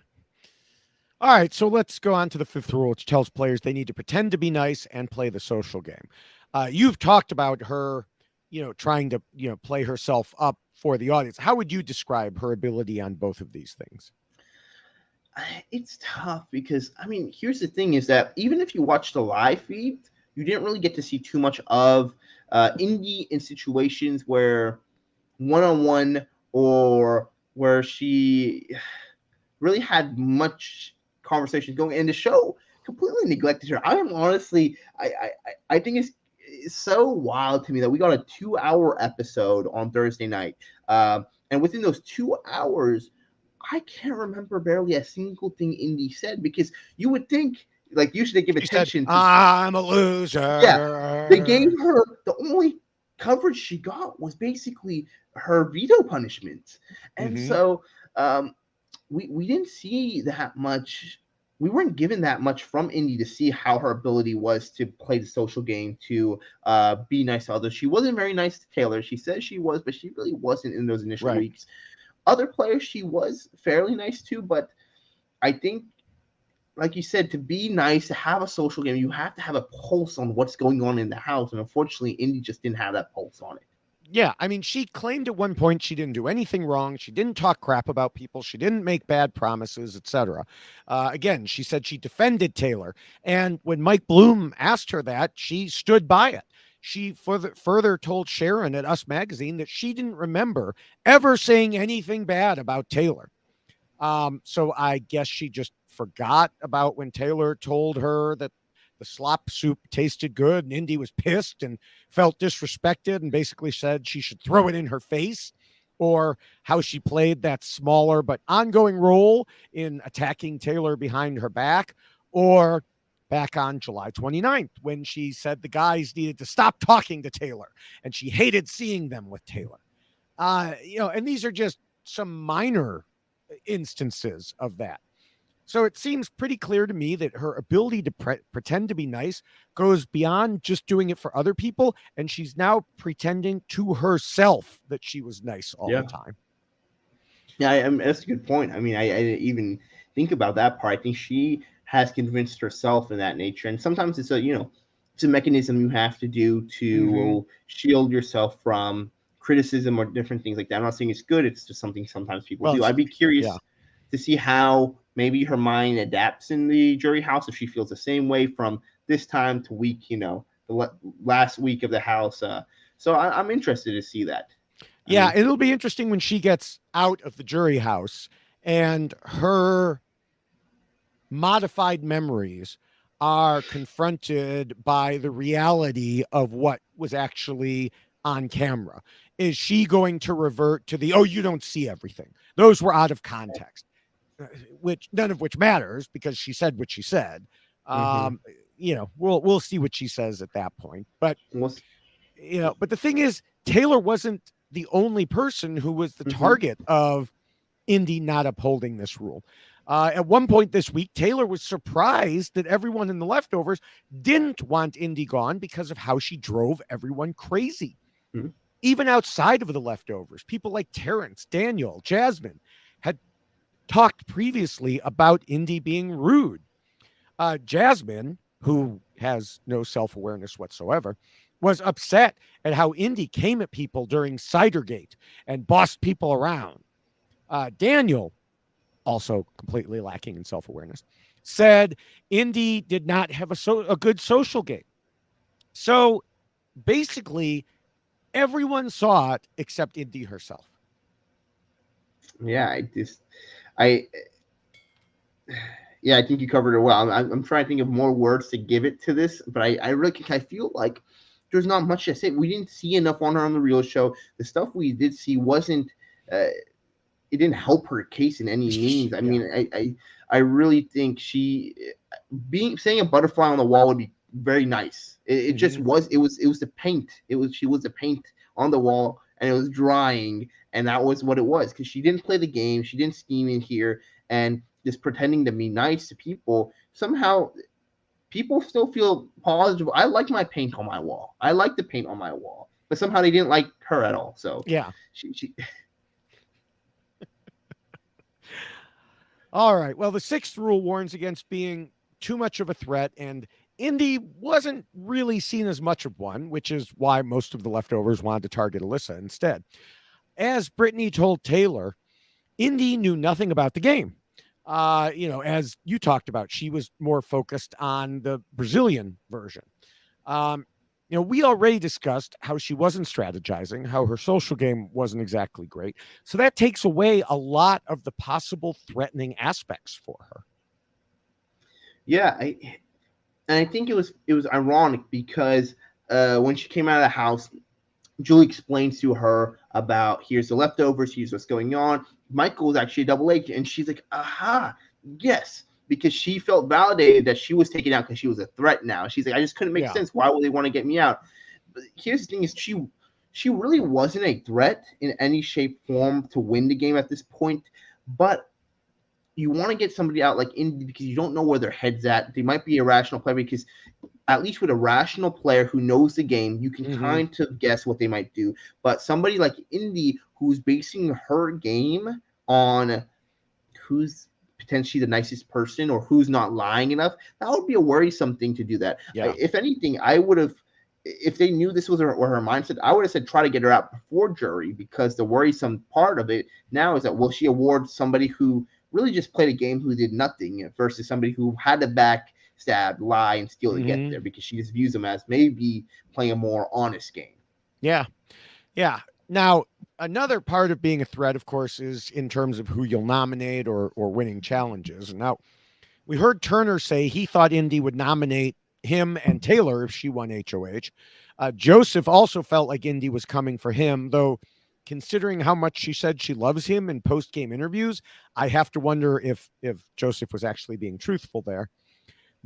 All right, so let's go on to the fifth rule, which tells players they need to pretend to be nice and play the social game. You've talked about her, trying to, play herself up for the audience. How would you describe her ability on both of these things? It's tough because, I mean, here's the thing is that even if you watch the live feed, you didn't really get to see too much of Indy in situations where one-on-one or where she really had much conversations going, and the show completely neglected her. I am honestly, I think it's so wild to me that we got a 2-hour episode on Thursday night, and within those 2 hours, I can't remember barely a single thing Indy said, because you would think like usually they give attention to I'm a loser. Yeah, they gave her the only coverage she got was basically her veto punishment, and so we didn't see that much. We weren't given that much from Indy to see how her ability was to play the social game, to be nice to others. She wasn't very nice to Taylor. She said she was, but she really wasn't in those initial weeks. Other players she was fairly nice to, but I think, like you said, to be nice, to have a social game, you have to have a pulse on what's going on in the house. And unfortunately, Indy just didn't have that pulse on it. Yeah, I mean, she claimed at one point she didn't do anything wrong. She didn't talk crap about people. She didn't make bad promises, etc. Again, she said she defended Taylor. And when Mike Bloom asked her that, she stood by it. She further told Sharon at Us Magazine that she didn't remember ever saying anything bad about Taylor. So I guess she just forgot about when Taylor told her that the slop soup tasted good and Indy was pissed and felt disrespected and basically said she should throw it in her face, or how she played that smaller but ongoing role in attacking Taylor behind her back, or back on July 29th when she said the guys needed to stop talking to Taylor and she hated seeing them with Taylor. And these are just some minor instances of that. So it seems pretty clear to me that her ability to pretend to be nice goes beyond just doing it for other people. And she's now pretending to herself that she was nice all the time. Yeah, that's a good point. I mean, I didn't even think about that part. I think she has convinced herself in that nature. And sometimes it's a mechanism you have to do to shield yourself from criticism or different things like that. I'm not saying it's good. It's just something sometimes people do. I'd be curious to see how maybe her mind adapts in the jury house, if she feels the same way from this time to week, the last week of the house. So I'm interested to see that. Yeah, it'll be interesting when she gets out of the jury house and her modified memories are confronted by the reality of what was actually on camera. Is she going to revert to you don't see everything? Those were out of context, which none of which matters because she said what she said. We'll see what she says at that point. But but the thing is, Taylor wasn't the only person who was the target of Indy not upholding this rule. At one point this week, Taylor was surprised that everyone in the leftovers didn't want Indy gone because of how she drove everyone crazy. Even outside of the leftovers, people like Terrence, Daniel, Jasmine had talked previously about Indy being rude. Jasmine, who has no self-awareness whatsoever, was upset at how Indy came at people during Cidergate and bossed people around. Daniel, also completely lacking in self-awareness, said Indy did not have a good social game. So basically, everyone saw it except Indy herself. Yeah, I, yeah, I think you covered it well. I'm trying to think of more words to give it to this, but I really I feel like there's not much to say. We didn't see enough on her on the real show. The stuff we did see wasn't. It didn't help her case in any means. I Yeah. mean, I really think she being saying a butterfly on the wall would be very nice. It just Mhm. was. It was the paint. She was the paint on the wall, and it was drying, and that was what it was. Because she didn't play the game, she didn't scheme in here, and just pretending to be nice to people. Somehow, people still feel positive. I like my paint on my wall. I like the paint on my wall, but somehow they didn't like her at all. So Yeah. she All right. Well, the sixth rule warns against being too much of a threat, and Indy wasn't really seen as much of one, which is why most of the leftovers wanted to target Alyssa instead. As Brittany told Taylor, Indy knew nothing about the game. As you talked about, she was more focused on the Brazilian version. Um, we already discussed how she wasn't strategizing, how her social game wasn't exactly great. So that takes away a lot of the possible threatening aspects for her. yeah, and I think it was ironic because when she came out of the house, Julie explains to her about here's the leftovers, here's what's going on. Michael was actually a double agent, and she's like, aha, yes, because she felt validated that she was taken out because she was a threat now. She's like, I just couldn't make Yeah. sense. Why would they want to get me out? But here's the thing: is she really wasn't a threat in any shape, form to win the game at this point, but you want to get somebody out like Indy because you don't know where their head's at. They might be a rational player because at least with a rational player who knows the game, you can Mm-hmm. kind of guess what they might do. But somebody like Indy who's basing her game on who's potentially the nicest person or who's not lying enough, that would be a worrisome thing to do that. Yeah. If anything, I would have, if they knew this was her mindset, I would have said try to get her out before jury because the worrisome part of it now is that will she award somebody who really just played a game who did nothing versus somebody who had to backstab, lie, and steal to get Mm-hmm. there because she just views them as maybe playing a more honest game. Yeah. Yeah. Now, another part of being a threat, of course, is in terms of who you'll nominate or winning challenges. And now we heard Turner say he thought Indy would nominate him and Taylor if she won HOH. Joseph also felt like Indy was coming for him, though considering how much she said she loves him in post-game interviews, I have to wonder if Joseph was actually being truthful there.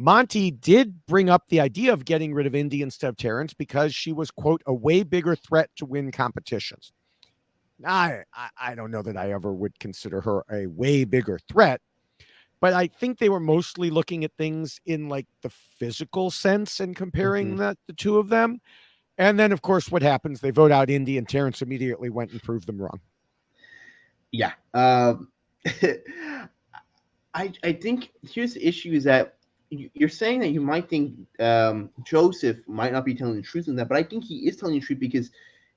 Monty did bring up the idea of getting rid of Indy instead of Terrence because she was, quote, a way bigger threat to win competitions. I don't know that I ever would consider her a way bigger threat, but I think they were mostly looking at things in like the physical sense and comparing Mm-hmm. the two of them. And then, of course, what happens? They vote out Indy, and Terrence immediately went and proved them wrong. Yeah. I think here's the issue is that you're saying that you might think Joseph might not be telling the truth in that, but I think he is telling the truth because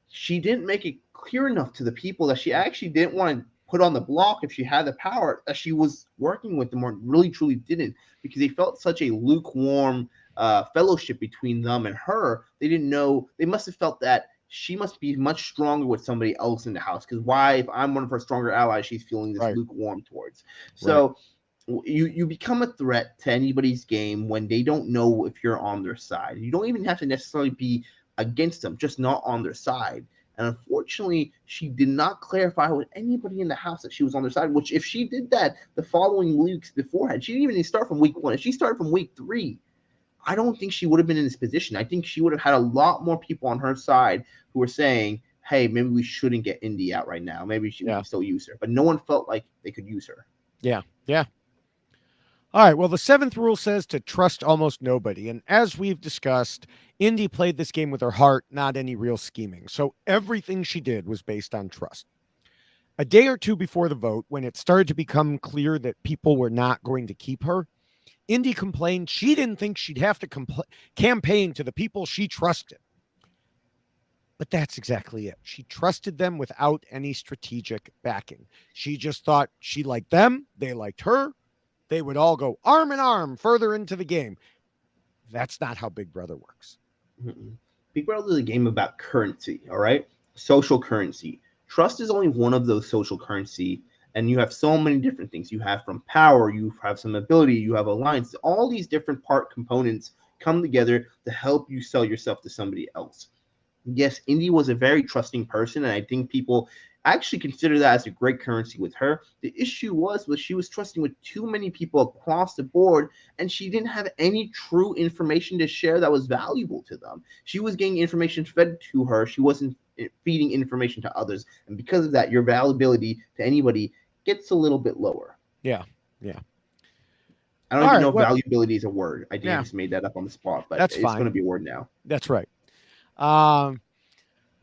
she didn't make it clear enough to the people that she actually didn't want to put on the block if she had the power that she was working with them or really truly didn't because they felt such a lukewarm fellowship between them and her. They didn't know, they must have felt that she must be much stronger with somebody else in the house because why if I'm one of her stronger allies she's feeling this Right. lukewarm towards. Right. So you become a threat to anybody's game when they don't know if you're on their side. You don't even have to necessarily be against them, just not on their side. And unfortunately, she did not clarify with anybody in the house that she was on their side. Which, if she did that the following weeks beforehand, she didn't even start from week 1. If she started from week 3, I don't think she would have been in this position. I think she would have had a lot more people on her side who were saying, "Hey, maybe we shouldn't get Indy out right now. Maybe we Yeah. can still use her." But no one felt like they could use her. Yeah. Yeah. All right. Well, the seventh rule says to trust almost nobody. And as we've discussed, Indy played this game with her heart, not any real scheming. So everything she did was based on trust. A day or two before the vote, when it started to become clear that people were not going to keep her, Indy complained she didn't think she'd have to campaign to the people she trusted. But that's exactly it. She trusted them without any strategic backing. She just thought she liked them, they liked her, they would all go arm in arm further into the game. That's not how Big Brother works. Mm-mm. Big Brother is a game about currency, all right? Social currency. Trust is only one of those social currency And you have so many different things. You have from power, you have some ability, you have alliance. All these different part components come together to help you sell yourself to somebody else. Yes, Indy was a very trusting person, and I think people actually consider that as a great currency with her. The issue was she was trusting with too many people across the board, and she didn't have any true information to share that was valuable to them. She was getting information fed to her. She wasn't feeding information to others, and because of that, your valuability to anybody gets a little bit lower. Yeah. Yeah. I don't All even right. know if Well, valuability is a word. I think I yeah, just made that up on the spot, but that's it's going fine. to be a word now. That's right. Um,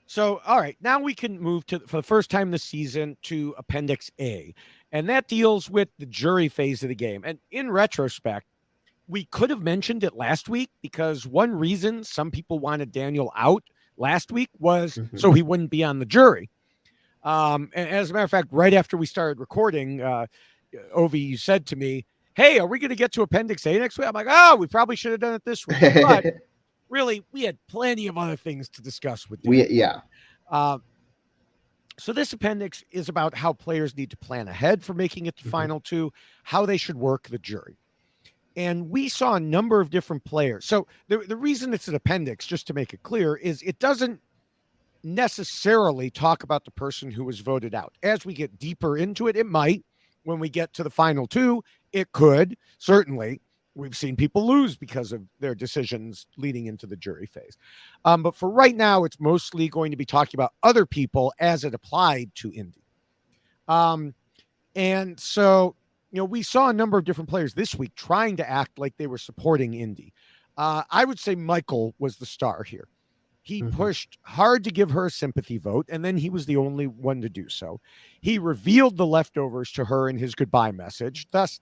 So, all right, now we can move to, for the first time this season, to Appendix A. And that deals with the jury phase of the game. And in retrospect, we could have mentioned it last week because one reason some people wanted Daniel out last week was so he wouldn't be on the jury. And as a matter of fact, right after we started recording, Ovi, you said to me, "Hey, are we going to get to Appendix A next week?" I'm like, "Oh, we probably should have done it this week." But really, we had plenty of other things to discuss with Daniel. Yeah. So this appendix is about how players need to plan ahead for making it to final two, how they should work the jury. And we saw a number of different players. So the reason it's an appendix, just to make it clear, is it doesn't necessarily talk about the person who was voted out. As we get deeper into it, it might. When we get to the final two, it could, certainly. We've seen people lose because of their decisions leading into the jury phase. But for right now, it's mostly going to be talking about other people as it applied to Indy. And so, we saw a number of different players this week trying to act like they were supporting Indy. I would say Michael was the star here. He pushed hard to give her a sympathy vote, and then he was the only one to do so. He revealed the leftovers to her in his goodbye message, thus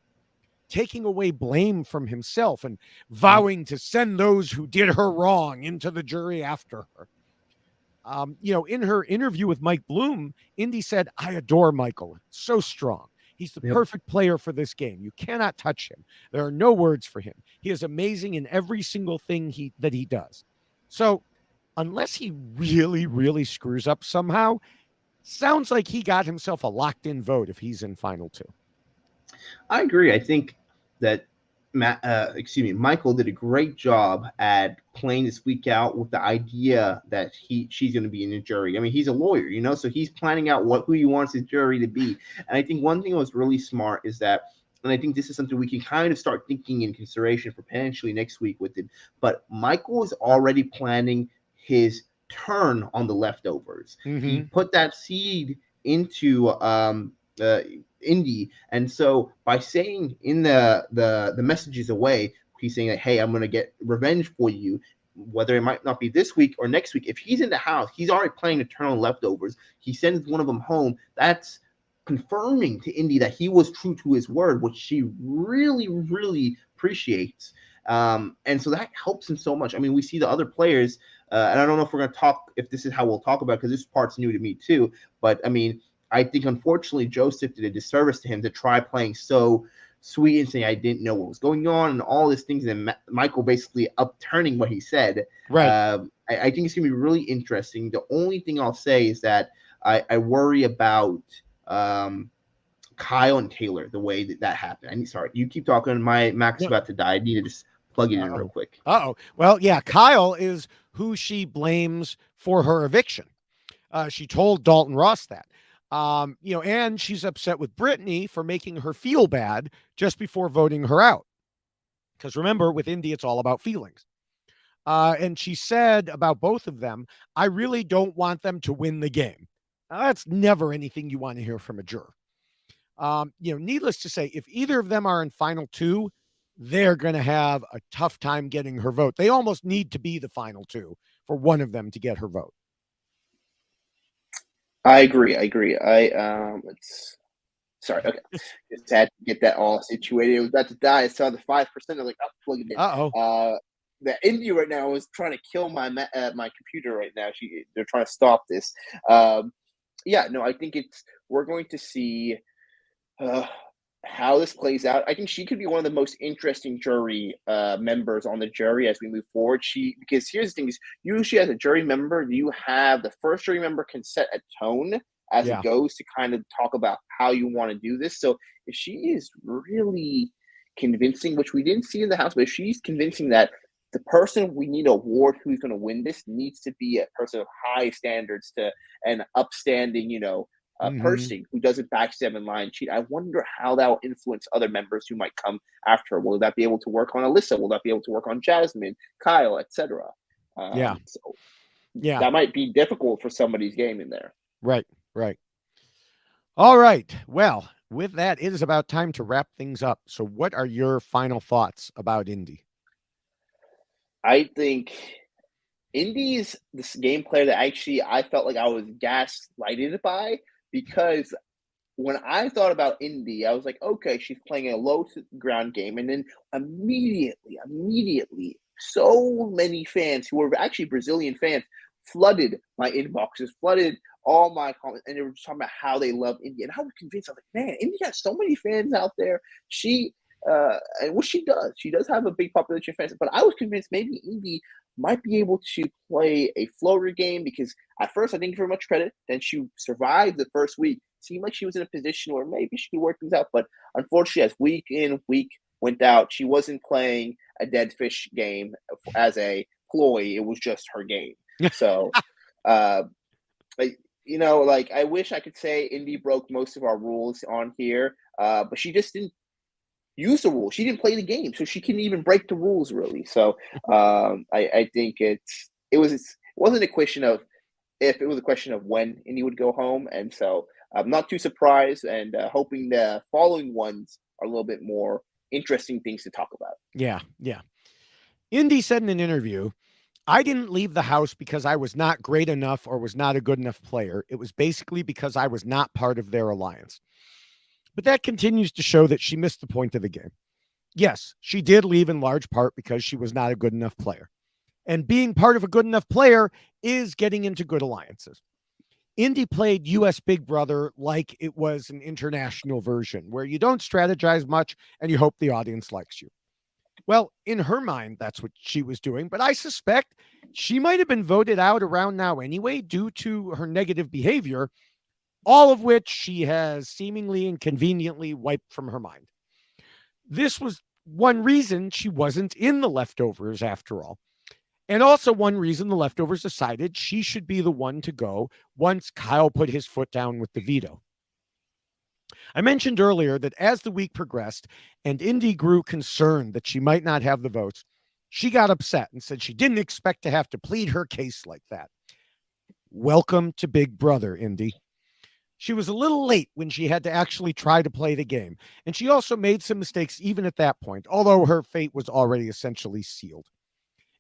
taking away blame from himself and vowing to send those who did her wrong into the jury after her. In her interview with Mike Bloom, Indy said, "I adore Michael. So strong. He's the perfect player for this game. You cannot touch him. There are no words for him. He is amazing in every single thing that he does." So unless he really, really screws up somehow, sounds like he got himself a locked-in vote if he's in final two. I agree. I think that Michael did a great job at playing this week out with the idea that she's going to be in the jury. I mean, he's a lawyer, so he's planning out who he wants his jury to be. And I think one thing that was really smart is that, and I think this is something we can kind of start thinking in consideration for potentially next week with it. But Michael is already planning his turn on the leftovers. He put that seed into Indy, and so by saying in the messages away, he's saying that, hey, I'm going to get revenge for you, whether it might not be this week or next week. If he's in the house, he's already planning to turn on leftovers. He sends one of them home. That's confirming to Indy that he was true to his word, which she really, really appreciates. And so that helps him so much. I mean, we see the other players, and I don't know if we're going to talk, if this is how we'll talk about it, because this part's new to me too. But I mean, I think unfortunately Joseph did a disservice to him to try playing so sweet and saying I didn't know what was going on and all these things, and Michael basically upturning what he said. Right. I think it's going to be really interesting. The only thing I'll say is that I worry about Kyle and Taylor, the way that happened. Sorry, you keep talking. My Mac's about to die. I need to just plug it in real quick. Well, yeah, Kyle is who she blames for her eviction. She told Dalton Ross that. And she's upset with Brittany for making her feel bad just before voting her out. Because remember, with Indy, it's all about feelings. And she said about both of them, "I really don't want them to win the game." Now, that's never anything you want to hear from a juror. Needless to say, if either of them are in final two, they're going to have a tough time getting her vote. They almost need to be the final two for one of them to get her vote. I agree. Sorry. Okay. Just had to get that all situated. It was about to die. I saw the 5%. I'm like, I'm plugging it. The Indy right now is trying to kill my computer right now. They're trying to stop this. I think we're going to see how this plays out. I think she could be one of the most interesting jury members on the jury as we move forward. Because here's the thing: is usually as a jury member, you have the first jury member can set a tone as Yeah. it goes to kind of talk about how you want to do this. So if she is really convincing, which we didn't see in the House, but if she's convincing that the person we need to award who's going to win this needs to be a person of high standards to an upstanding, person who doesn't backstab and lie and cheat. I wonder how that will influence other members who might come after her. Will that be able to work on Alyssa? Will that be able to work on Jasmine, Kyle, etc.? So that might be difficult for somebody's game in there. Right. All right. Well, with that, it is about time to wrap things up. So what are your final thoughts about Indy? I think Indy's this game player that actually I felt like I was gaslighted by, because when I thought about Indy, I was like, okay, she's playing a low ground game. And then immediately, so many fans who were actually Brazilian fans flooded my inboxes, flooded all my comments, and they were just talking about how they love Indy. And I was convinced, I was like, man, Indy has so many fans out there. And what she does have a big population of fans, but I was convinced maybe Indy might be able to play a floater game, because at first I didn't give her much credit. Then she survived the first week. Seemed like she was in a position where maybe she could work things out. But unfortunately, as week in, week went out, she wasn't playing a dead fish game as a ploy. It was just her game. So, I wish I could say Indy broke most of our rules on here, but she just didn't use the rules. She didn't play the game, so she couldn't even break the rules, really. So I think it wasn't a question of if, it was a question of when Indy would go home. And so I'm not too surprised, and hoping the following ones are a little bit more interesting things to talk about. Yeah. Indy said in an interview, I didn't leave the house because I was not great enough or was not a good enough player. It was basically because I was not part of their alliance. But that continues to show that she missed the point of the game. Yes, she did leave in large part because she was not a good enough player. And being part of a good enough player is getting into good alliances. Indy played US Big Brother like it was an international version where you don't strategize much and you hope the audience likes you. Well, in her mind, that's what she was doing, but I suspect she might have been voted out around now anyway due to her negative behavior, all of which she has seemingly and conveniently wiped from her mind. This was one reason she wasn't in the leftovers after all. And also one reason the leftovers decided she should be the one to go once Kyle put his foot down with the veto. I mentioned earlier that as the week progressed and Indy grew concerned that she might not have the votes, she got upset and said she didn't expect to have to plead her case like that. Welcome to Big Brother, Indy. She was a little late when she had to actually try to play the game, and she also made some mistakes even at that point, although her fate was already essentially sealed.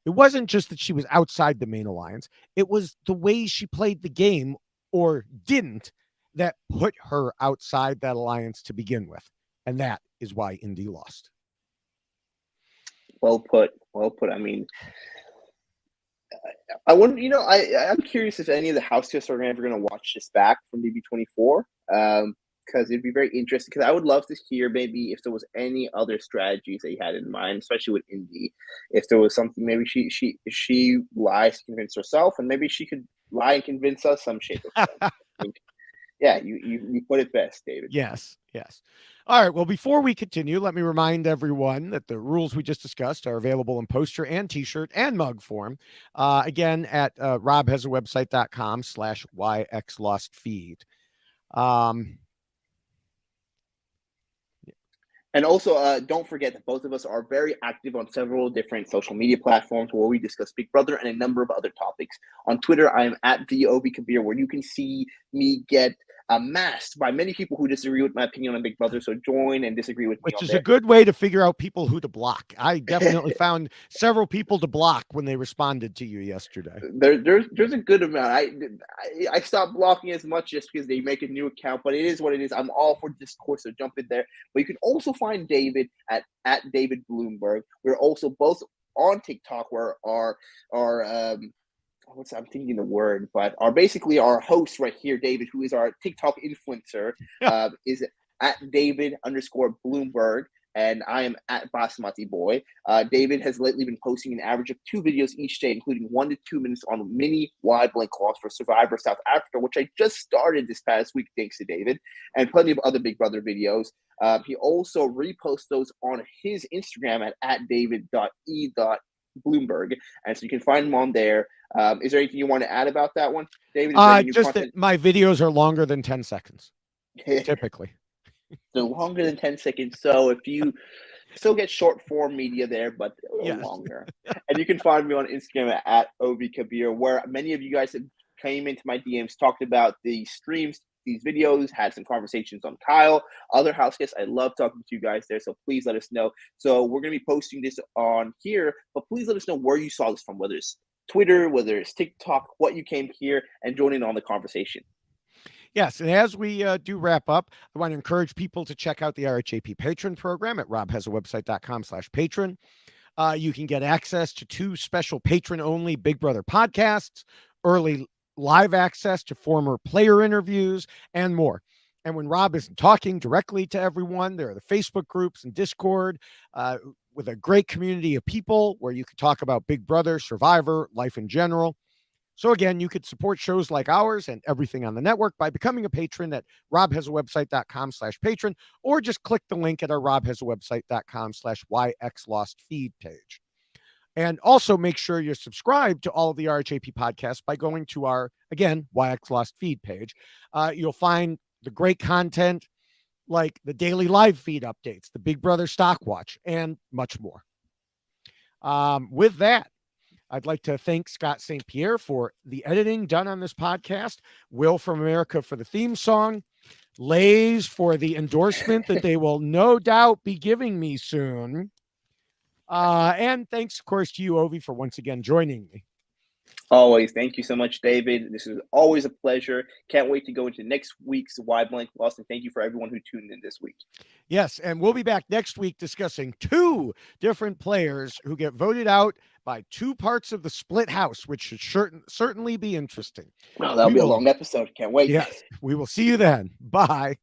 It wasn't just that she was outside the main alliance, it was the way she played the game, or didn't, that put her outside that alliance to begin with. And that is why Indy lost. Well put. I mean, I wonder, I'm curious if any of the house guests are ever going to watch this back from BB24, because it'd be very interesting, because I would love to hear maybe if there was any other strategies that you had in mind, especially with Indy. If there was something, maybe she lies to convince herself, and maybe she could lie and convince us some shape of form. Yeah, you put it best, David. Yes. All right. Well, before we continue, let me remind everyone that the rules we just discussed are available in poster and t-shirt and mug form. Again, at robhasawebsite.com/yxlostfeed. And also, don't forget that both of us are very active on several different social media platforms where we discuss Big Brother and a number of other topics. On Twitter, I am at the Ovi Kabir, where you can see me get amassed by many people who disagree with my opinion on Big Brother. So join and disagree with me. Which is a good way to figure out people who to block. I definitely found several people to block when they responded to you yesterday. There's a good amount. I stopped blocking as much just because they make a new account, but it is what it is. I'm all for discourse, so jump in there. But you can also find David at David Bloomberg. We're also both on TikTok, where I'm thinking the word, but basically our host right here, David, who is our TikTok influencer, is at David_Bloomberg. and I am at Basmati Boy. David has lately been posting an average of 2 videos each day, including 1 to 2 minutes on mini wide blank loss for Survivor South Africa, which I just started this past week, thanks to David, and plenty of other Big Brother videos. He also reposts those on his Instagram at david.e.bloomberg, and so you can find him on there. Is there anything you want to add about that one, David? Just that my videos are longer than 10 seconds, typically. So longer than 10 seconds. So if you still get short form media there, but a little longer. And you can find me on Instagram at Ovi Kabir, where many of you guys have came into my DMs, talked about the streams, these videos, had some conversations on Kyle, other house guests. I love talking to you guys there, so please let us know. So we're going to be posting this on here, but please let us know where you saw this from, whether it's Twitter, whether it's TikTok, what you came here and join in on the conversation. Yes, and as we do wrap up, I want to encourage people to check out the RHAP Patron program at robhasawebsite.com/patron. You can get access to 2 special patron-only Big Brother podcasts, early live access to former player interviews, and more. And when Rob isn't talking directly to everyone, there are the Facebook groups and Discord with a great community of people where you can talk about Big Brother, Survivor, life in general. So again, you could support shows like ours and everything on the network by becoming a patron at robhasawebsite.com/patron, or just click the link at our robhasawebsite.com/YXLostFeed page. And also make sure you're subscribed to all of the RHAP podcasts by going to our, again, YX Lost feed page. You'll find the great content like the daily live feed updates, the Big Brother Stock Watch, and much more. With that, I'd like to thank Scott St. Pierre for the editing done on this podcast, Will from America for the theme song, Lay's for the endorsement that they will no doubt be giving me soon. And thanks, of course, to you, Ovi, for once again joining me. Always. Thank you so much, David. This is always a pleasure. Can't wait to go into next week's Wide Blank Lost, and thank you for everyone who tuned in this week. Yes, and we'll be back next week discussing 2 different players who get voted out by 2 parts of the split house, which should certainly be interesting. Well, that'll be a long episode. Can't wait. Yes, we will see you then. Bye.